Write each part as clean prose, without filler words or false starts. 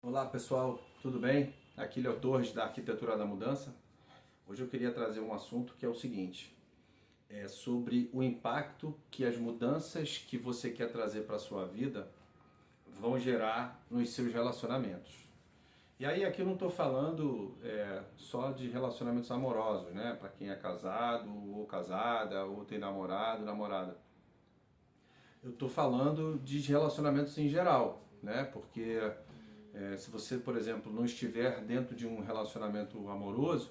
Olá pessoal, tudo bem? Aqui é o Torres da Arquitetura da Mudança. Hoje eu queria trazer um assunto que é o seguinte, é sobre o impacto que as mudanças que você quer trazer para a sua vida vão gerar nos seus relacionamentos. E aí aqui eu não estou falando só de relacionamentos amorosos, né? Para quem é casado ou casada, ou tem namorado, namorada. Eu estou falando de relacionamentos em geral, né? Porque se você, por exemplo, não estiver dentro de um relacionamento amoroso,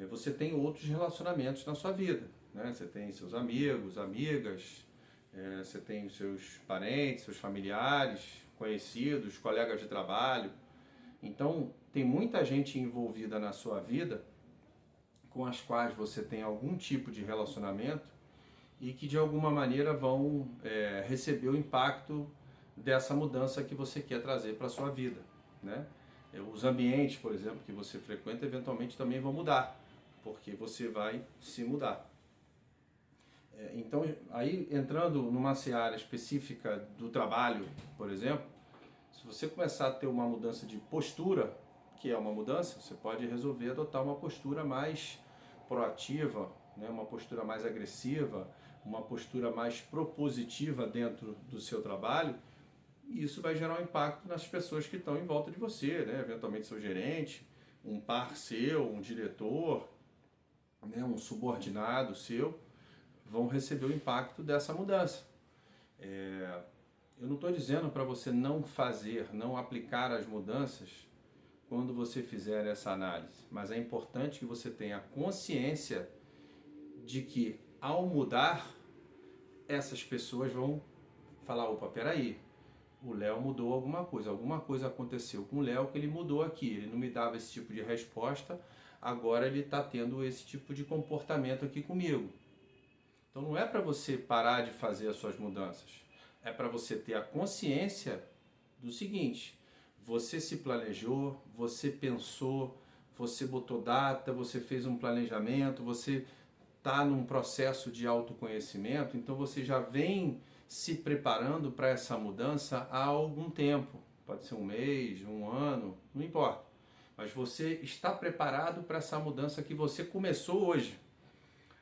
você tem outros relacionamentos na sua vida, né? Você tem seus amigos, amigas, você tem os seus parentes, seus familiares, conhecidos, colegas de trabalho. Então, tem muita gente envolvida na sua vida com as quais você tem algum tipo de relacionamento e que de alguma maneira vão receber o impacto dessa mudança que você quer trazer para a sua vida, né? Os ambientes, por exemplo, que você frequenta, eventualmente também vão mudar, porque você vai se mudar. Então, aí entrando numa seara específica do trabalho, por exemplo, se você começar a ter uma mudança de postura, que é uma mudança, você pode resolver adotar uma postura mais proativa, né? Uma postura mais agressiva, uma postura mais propositiva dentro do seu trabalho, e isso vai gerar um impacto nas pessoas que estão em volta de você, né? Eventualmente seu gerente, um par seu, um diretor, né? Um subordinado seu, vão receber o impacto dessa mudança. Eu não estou dizendo para você não fazer, não aplicar as mudanças quando você fizer essa análise, mas é importante que você tenha consciência de que ao mudar, essas pessoas vão falar, opa, peraí, o Léo mudou alguma coisa aconteceu com o Léo que ele mudou aqui, ele não me dava esse tipo de resposta, agora ele está tendo esse tipo de comportamento aqui comigo. Então não é para você parar de fazer as suas mudanças, é para você ter a consciência do seguinte, você se planejou, você pensou, você botou data, você fez um planejamento, você está num processo de autoconhecimento, então você já vem se preparando para essa mudança há algum tempo. Pode ser um mês, um ano, não importa. Mas você está preparado para essa mudança que você começou hoje.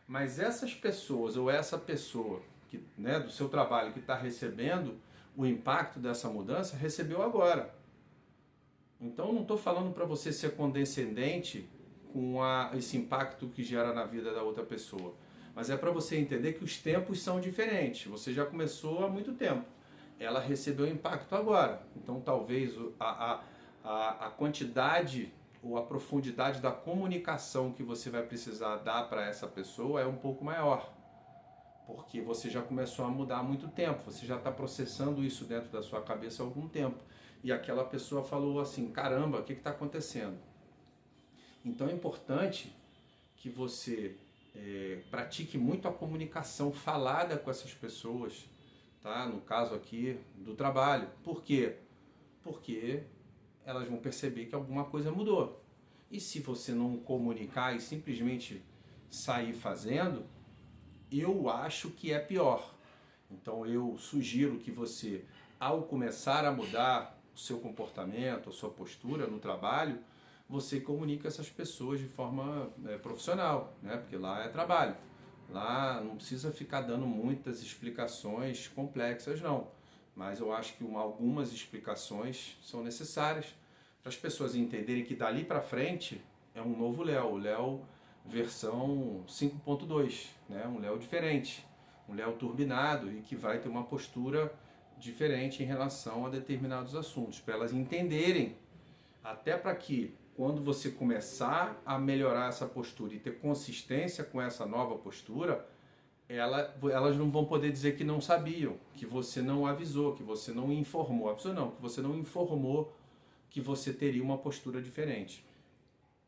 Mas essas pessoas ou essa pessoa que, né, do seu trabalho que está recebendo o impacto dessa mudança, recebeu agora. Então não estou falando para você ser condescendente com esse impacto que gera na vida da outra pessoa. Mas é para você entender que os tempos são diferentes. Você já começou há muito tempo. Ela recebeu impacto agora. Então talvez a quantidade ou a profundidade da comunicação que você vai precisar dar para essa pessoa é um pouco maior. Porque você já começou a mudar há muito tempo, você já está processando isso dentro da sua cabeça há algum tempo. E aquela pessoa falou assim, caramba, o que está acontecendo? Então é importante que você pratique muito a comunicação falada com essas pessoas, tá? No caso aqui do trabalho. Por quê? Porque elas vão perceber que alguma coisa mudou. E se você não comunicar e simplesmente sair fazendo, eu acho que é pior. Então eu sugiro que você, ao começar a mudar o seu comportamento, a sua postura no trabalho, você comunica essas pessoas de forma profissional, né? Porque lá é trabalho. Lá não precisa ficar dando muitas explicações complexas, não. Mas eu acho que algumas explicações são necessárias para as pessoas entenderem que dali para frente é um novo Léo, o Léo versão 5.2, né? Um Léo diferente, um Léo turbinado e que vai ter uma postura diferente em relação a determinados assuntos, para elas entenderem, até para que quando você começar a melhorar essa postura e ter consistência com essa nova postura, elas não vão poder dizer que não sabiam, que você não avisou, que você não informou, avisou não, que você não informou que você teria uma postura diferente.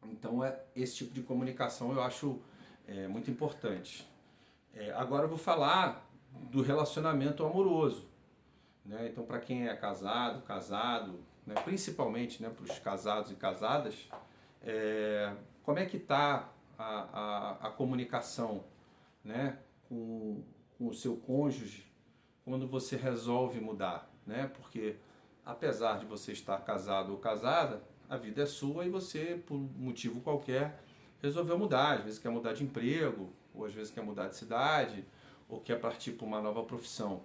Então esse tipo de comunicação eu acho muito importante. Agora eu vou falar do relacionamento amoroso, né? Então para quem é casado, né? Principalmente, né, para os casados e casadas, como é que está a comunicação, né, com o seu cônjuge quando você resolve mudar, né? Porque apesar de você estar casado ou casada, a vida é sua e você, por motivo qualquer, resolveu mudar. Às vezes quer mudar de emprego, ou às vezes quer mudar de cidade, ou quer partir para uma nova profissão.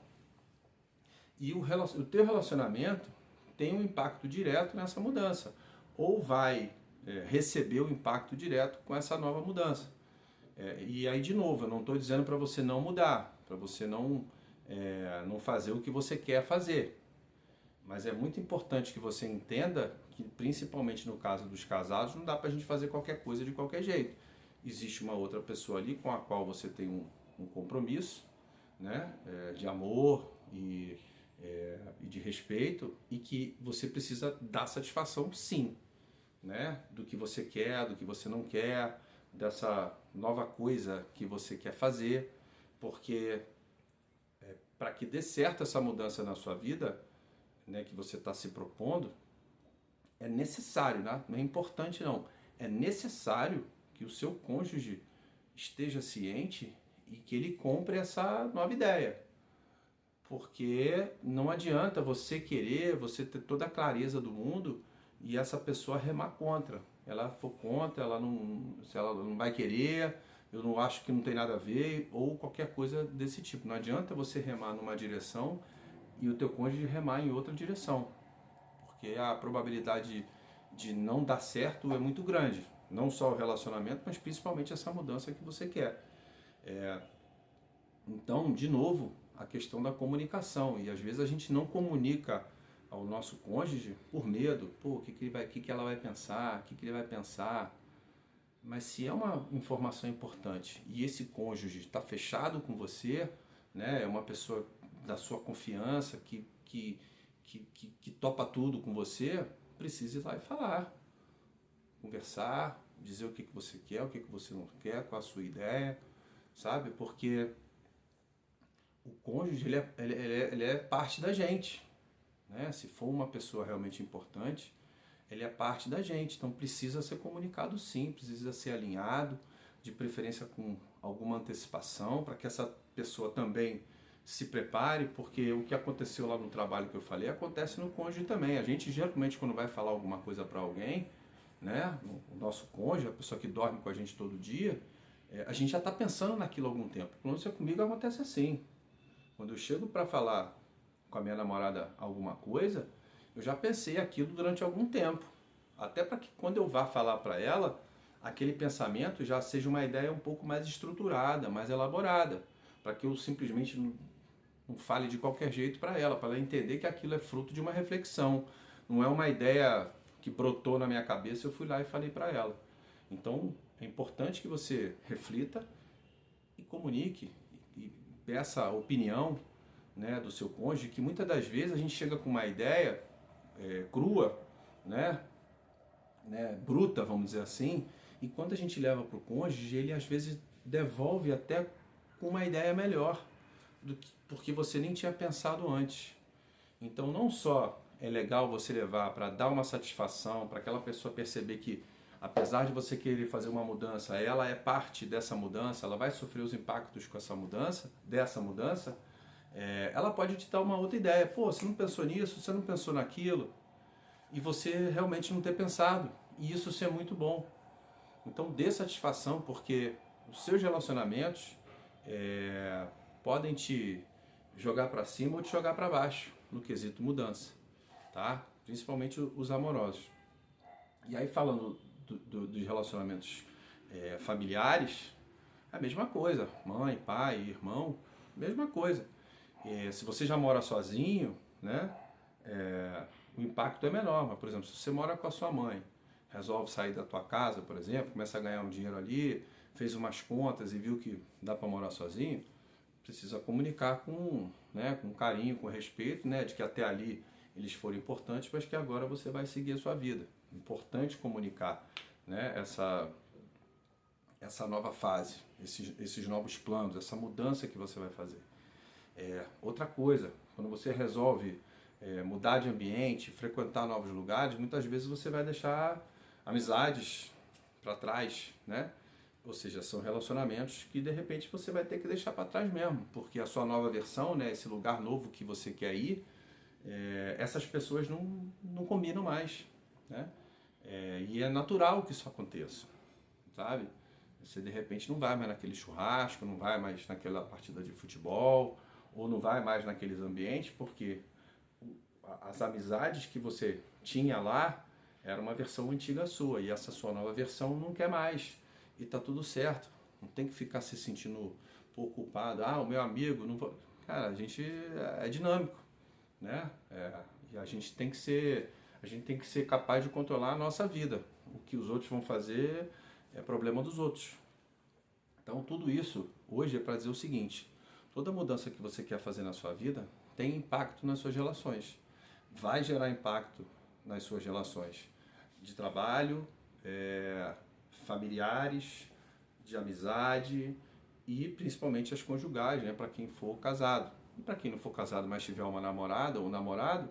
E o teu relacionamento tem um impacto direto nessa mudança, ou vai receber o impacto direto com essa nova mudança. E aí, de novo, eu não estou dizendo para você não mudar, para você não fazer o que você quer fazer. Mas é muito importante que você entenda que, principalmente no caso dos casados, não dá para a gente fazer qualquer coisa de qualquer jeito. Existe uma outra pessoa ali com a qual você tem um compromisso, né, de amor e de respeito, e que você precisa dar satisfação, sim, né, do que você quer, do que você não quer, dessa nova coisa que você quer fazer, porque para que dê certo essa mudança na sua vida, né, que você está se propondo, é necessário, né? Não é importante não, é necessário que o seu cônjuge esteja ciente e que ele compre essa nova ideia. Porque não adianta você querer, você ter toda a clareza do mundo e essa pessoa remar contra. Ela for contra, se ela não vai querer, eu não acho que não tem nada a ver, ou qualquer coisa desse tipo. Não adianta você remar numa direção e o teu cônjuge remar em outra direção, porque a probabilidade de não dar certo é muito grande, não só o relacionamento, mas principalmente essa mudança que você quer. Então, de novo, a questão da comunicação, e às vezes a gente não comunica ao nosso cônjuge por medo, o que ela vai pensar, o que ele vai pensar. Mas se é uma informação importante e esse cônjuge está fechado com você, né, é uma pessoa da sua confiança, que topa tudo com você, precisa ir lá e falar, conversar, dizer o que você quer, o que você não quer, qual a sua ideia, sabe? Porque o cônjuge, ele é parte da gente, né? Se for uma pessoa realmente importante, ele é parte da gente, então precisa ser comunicado sim, precisa ser alinhado, de preferência com alguma antecipação, para que essa pessoa também se prepare, porque o que aconteceu lá no trabalho que eu falei, acontece no cônjuge também. A gente geralmente, quando vai falar alguma coisa para alguém, né, o nosso cônjuge, a pessoa que dorme com a gente todo dia, a gente já está pensando naquilo há algum tempo. Pelo menos comigo acontece assim. Quando eu chego para falar com a minha namorada alguma coisa, eu já pensei aquilo durante algum tempo. Até para que quando eu vá falar para ela, aquele pensamento já seja uma ideia um pouco mais estruturada, mais elaborada. Para que eu simplesmente não fale de qualquer jeito para ela entender que aquilo é fruto de uma reflexão. Não é uma ideia que brotou na minha cabeça, eu fui lá e falei para ela. Então, é importante que você reflita e comunique e peça a opinião, né, do seu cônjuge, que muitas das vezes a gente chega com uma ideia crua, né, bruta, vamos dizer assim, e quando a gente leva para o cônjuge, ele às vezes devolve até com uma ideia melhor, porque você nem tinha pensado antes. Então não só é legal você levar para dar uma satisfação, para aquela pessoa perceber que, apesar de você querer fazer uma mudança, ela é parte dessa mudança, ela vai sofrer os impactos com dessa mudança, ela pode te dar uma outra ideia. Pô, você não pensou nisso, você não pensou naquilo, e você realmente não ter pensado, e isso ser muito bom. Então dê satisfação, porque os seus relacionamentos podem te jogar para cima ou te jogar para baixo, no quesito mudança, tá? Principalmente os amorosos. E aí, falando dos relacionamentos familiares, é a mesma coisa. Mãe, pai, irmão, mesma coisa. Se você já mora sozinho, né, o impacto é menor. Mas, por exemplo, se você mora com a sua mãe, resolve sair da tua casa, por exemplo, começa a ganhar um dinheiro ali, fez umas contas e viu que dá para morar sozinho, precisa comunicar com carinho, com respeito, né, de que até ali eles foram importantes, mas que agora você vai seguir a sua vida. Importante comunicar, né, essa nova fase, esses novos planos, essa mudança que você vai fazer. Outra coisa, quando você resolve mudar de ambiente, frequentar novos lugares, muitas vezes você vai deixar amizades para trás, né? Ou seja, são relacionamentos que de repente você vai ter que deixar para trás mesmo, porque a sua nova versão, né, esse lugar novo que você quer ir, essas pessoas não combinam mais, né? E é natural que isso aconteça, sabe? Você de repente não vai mais naquele churrasco, não vai mais naquela partida de futebol, ou não vai mais naqueles ambientes, porque as amizades que você tinha lá era uma versão antiga sua, e essa sua nova versão não quer mais. E tá tudo certo. Não tem que ficar se sentindo pouco culpado. Ah, o meu amigo não vou... Cara, a gente é dinâmico, né? E a gente tem que ser capaz de controlar a nossa vida. O que os outros vão fazer é problema dos outros. Então tudo isso hoje é para dizer o seguinte: toda mudança que você quer fazer na sua vida tem impacto nas suas relações. Vai gerar impacto nas suas relações de trabalho, familiares, de amizade e principalmente as conjugais, né, para quem for casado. E para quem não for casado, mas tiver uma namorada ou um namorado,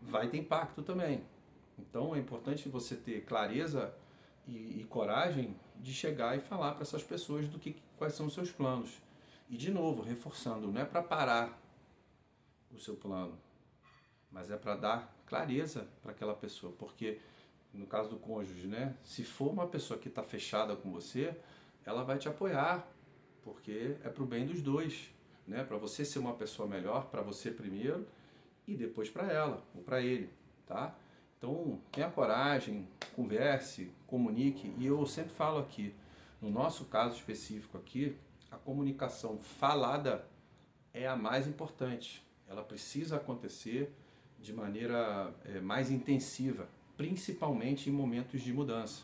vai ter impacto também. Então é importante você ter clareza e coragem de chegar e falar para essas pessoas quais são os seus planos. E de novo, reforçando, não é para parar o seu plano, mas é para dar clareza para aquela pessoa, porque no caso do cônjuge, né, se for uma pessoa que está fechada com você, ela vai te apoiar, porque é para o bem dos dois, né, para você ser uma pessoa melhor, para você primeiro e depois para ela ou para ele, tá? Então tenha coragem, converse, comunique, e eu sempre falo aqui, no nosso caso específico aqui, a comunicação falada é a mais importante. Ela precisa acontecer de maneira mais intensiva, principalmente em momentos de mudança.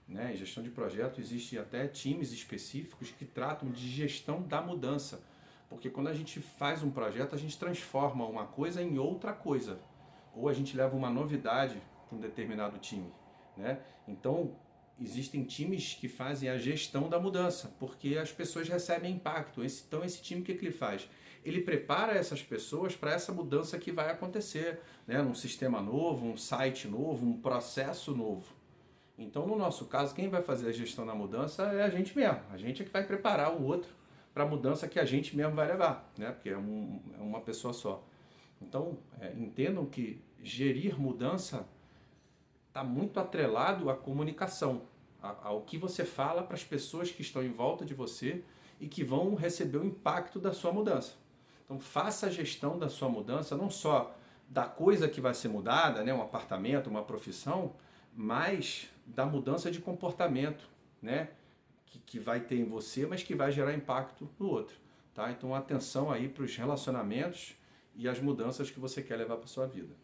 Né? Em gestão de projeto existem até times específicos que tratam de gestão da mudança, porque quando a gente faz um projeto, a gente transforma uma coisa em outra coisa, ou a gente leva uma novidade para um determinado time. Né? Então, existem times que fazem a gestão da mudança, porque as pessoas recebem impacto. Então, esse time, o que ele faz? Ele prepara essas pessoas para essa mudança que vai acontecer, né? Num sistema novo, um site novo, um processo novo. Então, no nosso caso, quem vai fazer a gestão da mudança é a gente mesmo. A gente é que vai preparar o outro para a mudança que a gente mesmo vai levar, né? Porque é uma pessoa só. Então, entendam que gerir mudança está muito atrelado à comunicação, ao que você fala para as pessoas que estão em volta de você e que vão receber o impacto da sua mudança. Então faça a gestão da sua mudança, não só da coisa que vai ser mudada, né, um apartamento, uma profissão, mas da mudança de comportamento, né, que vai ter em você, mas que vai gerar impacto no outro. Tá? Então atenção aí para os relacionamentos e as mudanças que você quer levar para a sua vida.